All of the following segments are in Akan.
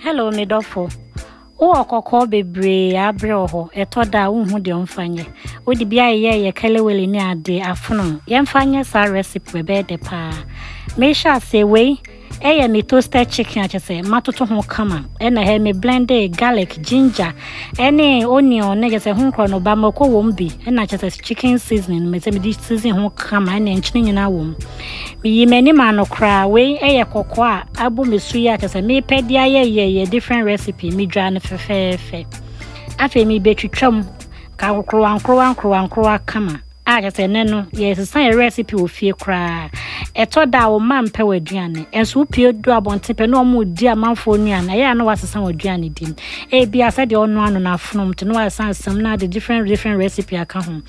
Hello, Midofo. O koko bebre abre oho etoda unhu de omfanye. O di bia ye kelewele ni ade afono. Ye mfanye sa recipe be de pa. Me sha say we me toasted chicken achese matoto ho kama. Na he me blended garlic, ginger, any onion na jese ho kro no ba mako wom bi. Na achese chicken seasoning me se me di season ho kama na enchine nyina wom. Me yimani ma no kra we koko a abu mesu ya achese me pedia ye different recipe me dwa no fefefe. Afi me betwitwam ka krowa kama. Achese ne no yes san recipe ofie kra. Etoda o man pe waduane enso pie do abonte pe no mu di amanfo nuan aye na wasesa waduane dim e bia se de ono ano na afonom te no wasan sam na the different recipe aka ho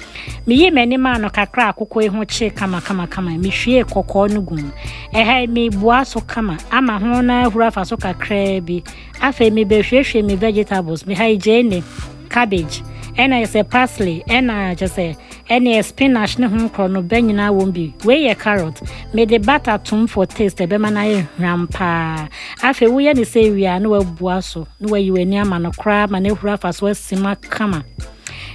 me yi mani ma no kakra akoko e ho che kama me hwie kokko no gum ha me bua so kama ama ho na hura fa so kakra bi afa me be hwehwe me vegetables me ha jene cabbage ena say parsley ena just say any spinach ne ho krono banyina wombi we ye carrot me the butter tum for taste be mana ye rampa afa wo ye ne say wi a no wabua so no wa yiwani ama no kra ma ne hura fa so asima kama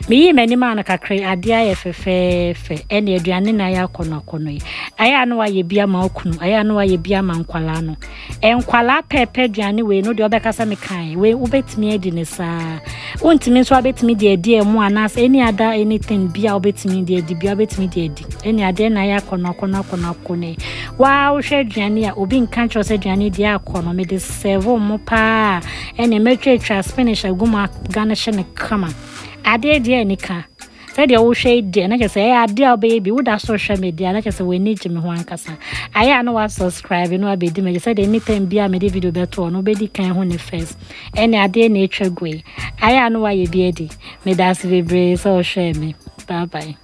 me yi mani ma na kakra ade aye fefefe ene aduane na ya kono yi aya no wa ye bia ma okunu aya no wa ye bia ma nkwala no enkwala pepe aduane we no de obekasa me kan we ubetimi edi ne sa untimi so abetimi de edi emu anas any other anything bia obetimi de edi bia obetimi de edi ene ade na ya kono wa wo hwe aduane a obi nkan cho se aduane de akono me de serve mo pa ene metwa spinach aguma garnish ne kama ade de nika said you share de na just say ade baby would that social media na just we need me ho ankasa aya no wa subscribe no abedi me said anytime bia me de video beto no be di kan ho ne first any ade na etwa gwe aya no wa ye bi edi me das bebre so share me bye bye.